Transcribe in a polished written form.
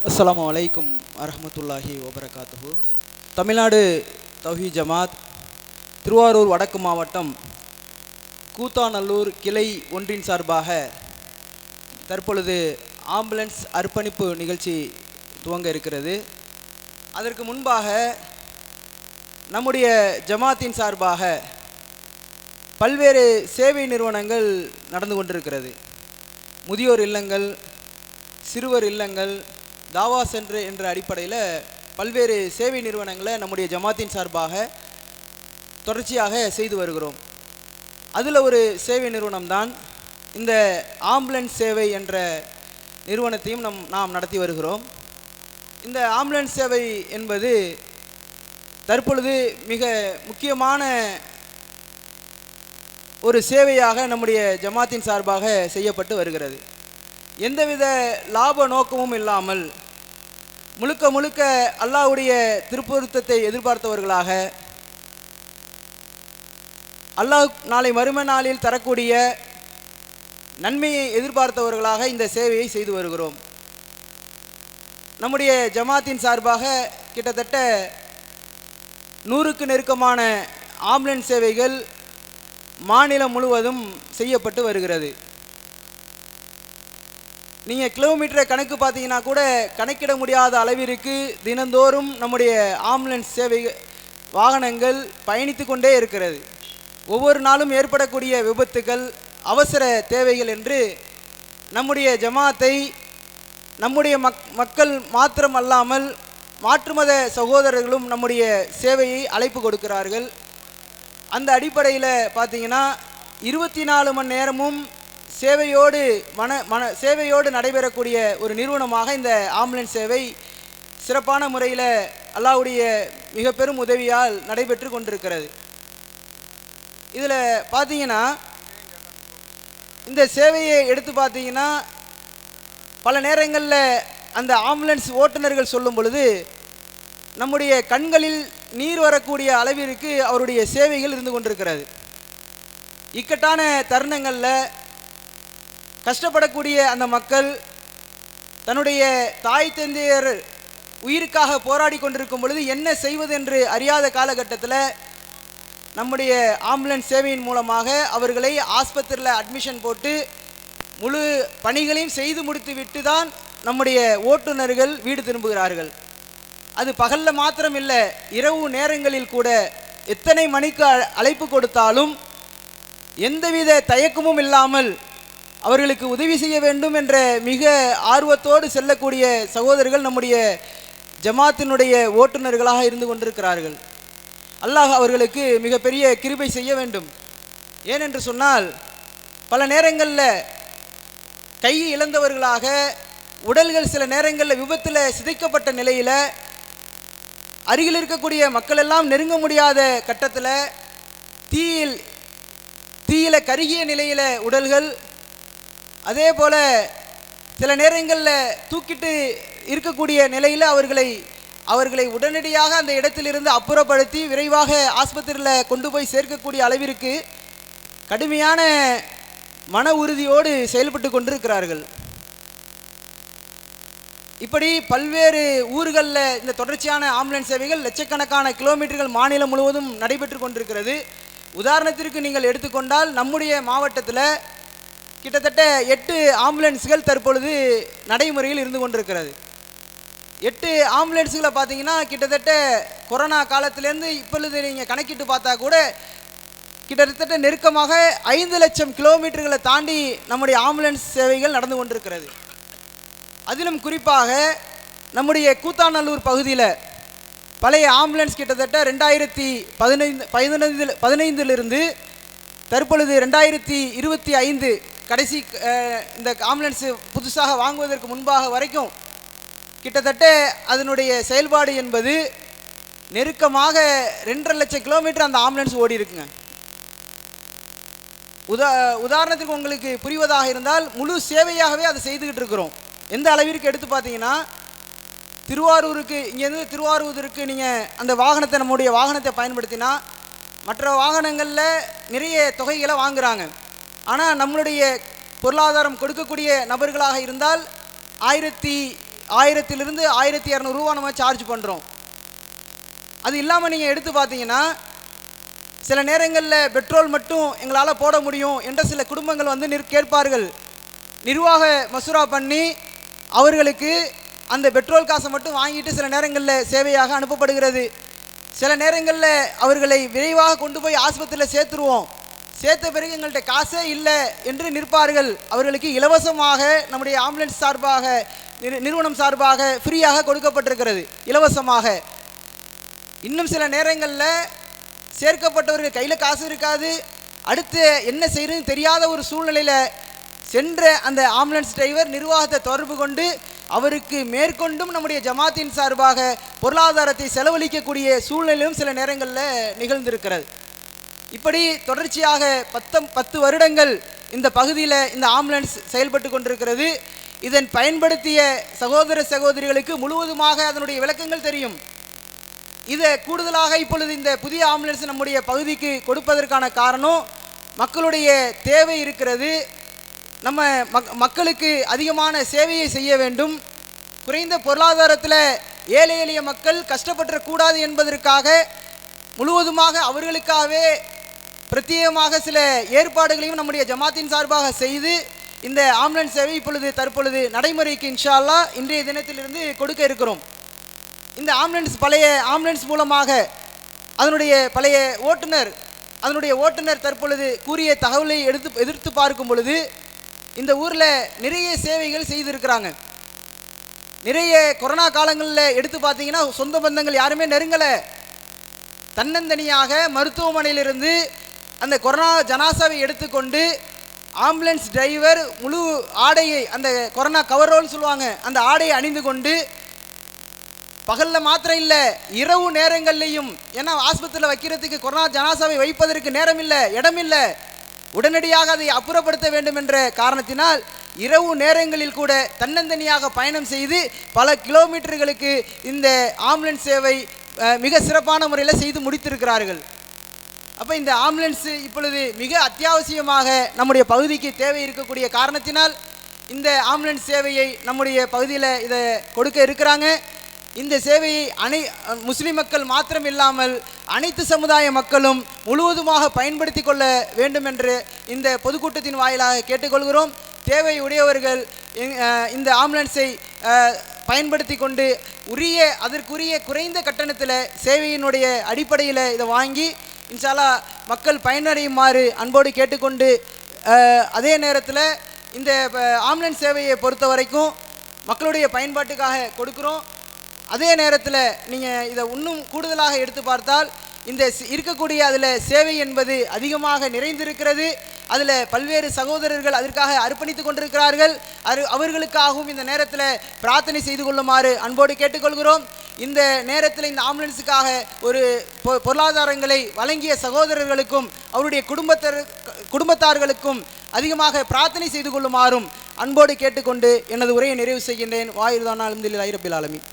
அஸ்ஸலாமு அலைக்கும் வரஹ்மத்துல்லாஹி வபரகாத்துஹு. தமிழ்நாடு தௌஹீத் ஜமாத் திருவாரூர் வடக்கு மாவட்டம் கூத்தாநல்லூர் கிளை ஒன்றின் சார்பாக தற்பொழுது ஆம்புலன்ஸ் அர்ப்பணிப்பு நிகழ்ச்சி துவங்க இருக்கிறது. அதற்கு முன்பாக நம்முடைய ஜமாத்தின் சார்பாக பல்வேறு சேவை நிறுவனங்கள் நடந்து கொண்டிருக்கிறது. முதியோர் இல்லங்கள், சிறுவர் இல்லங்கள், தாவா சென்டர் என்ற அடிப்படையில் பல்வேறு சேவை நிறுவனங்களை நம்முடைய ஜமாத்தின் சார்பாக தொடர்ச்சியாக செய்து வருகிறோம். அதில் ஒரு சேவை நிறுவனம்தான் இந்த ஆம்புலன்ஸ் சேவை என்ற நிறுவனத்தையும் நாம் நடத்தி வருகிறோம். இந்த ஆம்புலன்ஸ் சேவை என்பது தற்பொழுது மிக முக்கியமான ஒரு சேவையாக நம்முடைய ஜமாத்தின் சார்பாக செய்யப்பட்டு வருகிறது. எந்தவித லாப நோக்கமும் இல்லாமல் முழுக்க முழுக்க அல்லாஹ்வுடைய திருப்பொருத்தத்தை எதிர்பார்த்தவர்களாக, அல்லாஹ் நாளை மறுமை நாளில் தரக்கூடிய நன்மையை எதிர்பார்த்தவர்களாக இந்த சேவையை செய்து வருகிறோம். நம்முடைய ஜமாத்தின் சார்பாக கிட்டத்தட்ட 100க்கு நெருக்கமான ஆம்புலன்ஸ் சேவைகள் மாநிலம் முழுவதும் செய்யப்பட்டு வருகிறது. நீங்கள் கிலோமீட்டரை கணக்கு பார்த்தீங்கன்னா கூட கணக்கிட முடியாத அளவிற்கு தினந்தோறும் நம்முடைய ஆம்புலன்ஸ் சேவை வாகனங்கள் பயணித்து கொண்டே இருக்கிறது. ஒவ்வொரு நாளும் ஏற்படக்கூடிய விபத்துகள், அவசர தேவைகள் என்று நம்முடைய ஜமாத்தை நம்முடைய மக்கள் மாத்திரம் அல்லாமல் மாற்று மத சகோதரர்களும் நம்முடைய சேவையை அழைப்பு கொடுக்கிறார்கள். அந்த அடிப்படையில் பார்த்தீங்கன்னா 24 மணி நேரமும் சேவையோடு நடைபெறக்கூடிய ஒரு நிறுவனமாக இந்த ஆம்புலன்ஸ் சேவை சிறப்பான முறையில் அல்லாஹ்வுடைய மிக பெரும் உதவியால் நடைபெற்று கொண்டிருக்கிறது. இதில் பார்த்தீங்கன்னா இந்த சேவையை எடுத்து பார்த்தீங்கன்னா பல நேரங்களில் அந்த ஆம்புலன்ஸ் ஓட்டுநர்கள் சொல்லும் பொழுது நம்முடைய கண்களில் நீர் வரக்கூடிய அளவிற்கு அவருடைய சேவைகள் இருந்து கொண்டிருக்கிறது. இக்கட்டான தருணங்களில் கஷ்டப்படக்கூடிய அந்த மக்கள் தன்னுடைய தாய் தந்தையர் உயிருக்காக போராடி கொண்டிருக்கும் பொழுது என்ன செய்வது என்று அறியாத காலகட்டத்தில் நம்முடைய ஆம்புலன்ஸ் சேவையின் மூலமாக அவர்களை ஆஸ்பத்திரியில் அட்மிஷன் போட்டு முழு பணிகளையும் செய்து முடித்து விட்டு தான் நம்முடைய ஓட்டுநர்கள் வீடு திரும்புகிறார்கள். அது பகலில் மாத்திரம் இல்லை, இரவு நேரங்களில் கூட எத்தனை மணிக்கு அழைப்பு கொடுத்தாலும் எந்தவித தயக்கமும் இல்லாமல் அவர்களுக்கு உதவி செய்ய வேண்டும் என்ற மிக ஆர்வத்தோடு செல்லக்கூடிய சகோதரர்கள் நம்முடைய ஜமாத்தினுடைய ஓட்டுநர்களாக இருந்து கொண்டிருக்கிறார்கள். அல்லாஹ் அவர்களுக்கு மிகப்பெரிய கிருபை செய்ய வேண்டும். ஏனென்று சொன்னால் பல நேரங்களில் கை இழந்தவர்களாக, உடல்கள் சில நேரங்களில் விபத்தில் சிதைக்கப்பட்ட நிலையில், அருகில் இருக்கக்கூடிய மக்கள் எல்லாம் நெருங்க முடியாத கட்டத்தில் தீயில கருகிய நிலையில் உடல்கள், அதே போல் சில நேரங்களில் தூக்கிட்டு இருக்கக்கூடிய நிலையில் அவர்களை உடனடியாக அந்த இடத்திலிருந்து அப்புறப்படுத்தி விரைவாக ஆஸ்பத்திரியில் கொண்டு போய் சேர்க்கக்கூடிய அளவிற்கு கடுமையான மன உறுதியோடு செயல்பட்டு கொண்டிருக்கிறார்கள். இப்படி பல்வேறு ஊர்களில் இந்த தொடர்ச்சியான ஆம்புலன்ஸ் சேவைகள் லட்சக்கணக்கான கிலோமீட்டர்கள் மாநிலம் முழுவதும் நடைபெற்று கொண்டிருக்கிறது. உதாரணத்திற்கு நீங்கள் எடுத்துக்கொண்டால் நம்முடைய மாவட்டத்தில் கிட்டத்தட்ட 8 ஆம்புலன்ஸ்கள் தற்பொழுது நடைமுறையில் இருந்து கொண்டிருக்கிறது. 8 ஆம்புலன்ஸுகளை பார்த்தீங்கன்னா கிட்டத்தட்ட கொரோனா காலத்திலேருந்து இப்பொழுது நீங்கள் கணக்கிட்டு பார்த்தா கூட கிட்டத்தட்ட நெருக்கமாக 5 லட்சம் கிலோமீட்டர்களை தாண்டி நம்முடைய ஆம்புலன்ஸ் சேவைகள் நடந்து கொண்டிருக்கிறது. அதிலும் குறிப்பாக நம்முடைய கூத்தாநல்லூர் பகுதியில் பழைய ஆம்புலன்ஸ் கிட்டத்தட்ட 2015 தற்பொழுது 2025 கடைசி இந்த ஆம்புலன்ஸ் புதுசாக வாங்குவதற்கு முன்பாக வரைக்கும் கிட்டத்தட்ட அதனுடைய செயல்பாடு என்பது நெருக்கமாக 2.5 லட்சம் கிலோமீட்டர் அந்த ஆம்புலன்ஸ் ஓடி இருக்குங்க. உதாரணத்துக்கு உங்களுக்கு புரிவதாக இருந்தால் முழு சேவையாகவே அதை செய்துக்கிட்டு இருக்கிறோம். எந்த அளவிற்கு எடுத்து பார்த்தீங்கன்னா திருவாரூருக்கு, இங்கேருந்து திருவாரூருக்கு நீங்கள் அந்த வாகனத்தை, நம்முடைய வாகனத்தை பயன்படுத்தினா மற்ற வாகனங்களில் நிறைய தொகைகளை வாங்குகிறாங்க. ஆனால் நம்மளுடைய பொருளாதாரம் கொடுக்கக்கூடிய நபர்களாக இருந்தால் 1000 1200 ரூபா நம்ம சார்ஜ் பண்ணுறோம். அது இல்லாமல் நீங்கள் எடுத்து பார்த்தீங்கன்னா சில நேரங்களில் பெட்ரோல் மட்டும் எங்களால் போட முடியும் என்ற சில குடும்பங்கள் வந்து கேட்பார்கள். நிர்வாக மசூரா பண்ணி அவர்களுக்கு அந்த பெட்ரோல் காசை மட்டும் வாங்கிட்டு சில நேரங்களில் சேவையாக அனுப்பப்படுகிறது. சில நேரங்களில் அவர்களை விரைவாக கொண்டு போய் ஆஸ்பத்திரியில் சேர்த்துருவோம். சேர்த்த பிறகு எங்கள்கிட்ட காசே இல்லை என்று நிற்பார்கள். அவர்களுக்கு இலவசமாக நம்முடைய ஆம்புலன்ஸ் சார்பாக நிறுவனம் சார்பாக ஃப்ரீயாக கொடுக்கப்பட்டிருக்கிறது, இலவசமாக. இன்னும் சில நேரங்களில் சேர்க்கப்பட்டவர்கள் கையில் காசு இருக்காது, அடுத்து என்ன செய்யறதுன்னு தெரியாத ஒரு சூழ்நிலையில் சென்ற அந்த ஆம்புலன்ஸ் டிரைவர் நிர்வாகத்தை தொடர்பு கொண்டு அவருக்கு மேற்கொண்டும் நம்முடைய ஜமாத்தின் சார்பாக பொருளாதாரத்தை செலவழிக்கக்கூடிய சூழ்நிலையும் சில நேரங்களில் நிகழ்ந்திருக்கிறது. இப்படி தொடர்ச்சியாக 10 வருடங்கள் இந்த பகுதியில் இந்த ஆம்புலன்ஸ் செயல்பட்டு கொண்டிருக்கிறது. இதன் பயன்படுத்திய சகோதர சகோதரிகளுக்கு முழுவதுமாக அதனுடைய விளக்கங்கள் தெரியும். இதை கூடுதலாக இப்பொழுது இந்த புதிய ஆம்புலன்ஸ் நம்முடைய பகுதிக்கு கொடுப்பதற்கான காரணம், மக்களுடைய தேவை இருக்கிறது. நம்ம மக்களுக்கு அதிகமான சேவையை செய்ய வேண்டும். குறைந்த பொருளாதாரத்தில் ஏழை எளிய மக்கள் கஷ்டப்படக்கூடாது என்பதற்காக முழுவதுமாக அவர்களுக்காகவே பிரத்யேகமாக சில ஏற்பாடுகளையும் நம்முடைய ஜமாத்தின் சார்பாக செய்து இந்த ஆம்புலன்ஸ் சேவை தற்பொழுது நடைமுறைக்கு இன்ஷா அல்லாஹ் இன்றைய தினத்திலிருந்து கொடுக்க இருக்கிறோம். இந்த பழைய ஆம்புலன்ஸ் மூலமாக பழைய ஓட்டுநர் தற்பொழுது கூறிய தகவலை எதிர்த்து பார்க்கும் பொழுது இந்த ஊரில் நிறைய சேவைகள் செய்திருக்கிறாங்க. நிறைய கொரோனா காலங்களில் எடுத்து பார்த்தீங்கன்னா சொந்த பந்தங்கள் யாருமே நெருங்கலை. தன்னந்தனியாக மருத்துவமனையிலிருந்து அந்த கொரோனா ஜனாசாவை எடுத்துக்கொண்டு ஆம்புலன்ஸ் டிரைவர் முழு ஆடையை, அந்த கொரோனா கவரோல்னு சொல்லுவாங்க, அந்த ஆடையை அணிந்து கொண்டு பகலில் மாத்திரம் இல்லை இரவு நேரங்கள்லையும், ஏன்னா ஆஸ்பத்திரியில் வைக்கிறதுக்கு கொரோனா ஜனாசாவை வைப்பதற்கு நேரம் இல்லை, இடம் இல்லை, உடனடியாக அதை அப்புறப்படுத்த வேண்டும் என்ற காரணத்தினால் இரவு நேரங்களில் கூட தன்னந்தனியாக பயணம் செய்து பல கிலோமீட்டர்களுக்கு இந்த ஆம்புலன்ஸ் சேவை மிக சிறப்பான முறையில் செய்து முடித்திருக்கிறார்கள். அப்போ இந்த ஆம்புலன்ஸ் இப்பொழுது மிக அத்தியாவசியமாக நம்முடைய பகுதிக்கு தேவை இருக்கக்கூடிய காரணத்தினால் இந்த ஆம்புலன்ஸ் சேவையை நம்முடைய பகுதியில் இதை கொடுக்க இருக்கிறாங்க. இந்த சேவையை முஸ்லிம் மக்கள் மாத்திரம் இல்லாமல் அனைத்து சமுதாய மக்களும் முழுவதுமாக பயன்படுத்தி கொள்ள வேண்டும் என்று இந்த பொதுக்கூட்டத்தின் வாயிலாக கேட்டுக்கொள்கிறோம். தேவை உடையவர்கள் இந்த ஆம்புலன்ஸை பயன்படுத்தி கொண்டு அதற்குரிய குறைந்த கட்டணத்தில் சேவையினுடைய அடிப்படையில் இதை வாங்கி இன்ஷா அல்லாஹ் மக்கள் பயனடையுமாறு அன்போடு கேட்டுக்கொண்டு, அதே நேரத்தில் இந்த ஆம்புலன்ஸ் சேவையை பொறுத்த வரைக்கும் மக்களுடைய பயன்பாட்டுக்காக கொடுக்குறோம். அதே நேரத்தில் நீங்கள் இதை இன்னும் கூடுதலாக எடுத்து பார்த்தால் இந்த இருக்கக்கூடிய அதில் சேவை என்பது அதிகமாக நிறைந்திருக்கிறது. அதில் பல்வேறு சகோதரர்கள் அதற்காக அர்ப்பணித்து கொண்டிருக்கிறார்கள். அவர்களுக்காகவும் இந்த நேரத்தில் பிரார்த்தனை செய்து கொள்ளுமாறு அன்போடு கேட்டுக்கொள்கிறோம். இந்த நேரத்தில் இந்த ஆம்புலன்ஸுக்காக ஒரு பொருளாதாரங்களை வழங்கிய சகோதரர்களுக்கும் அவருடைய குடும்பத்தார்களுக்கும் அதிகமாக பிரார்த்தனை செய்து கொள்ளுமாறும் அன்போடு கேட்டுக்கொண்டு எனது உரையை நிறைவு செய்கின்றேன். வாயிர்தானா அல்ஹம்துலில்லாஹி ரப்பில் ஆலமீன்.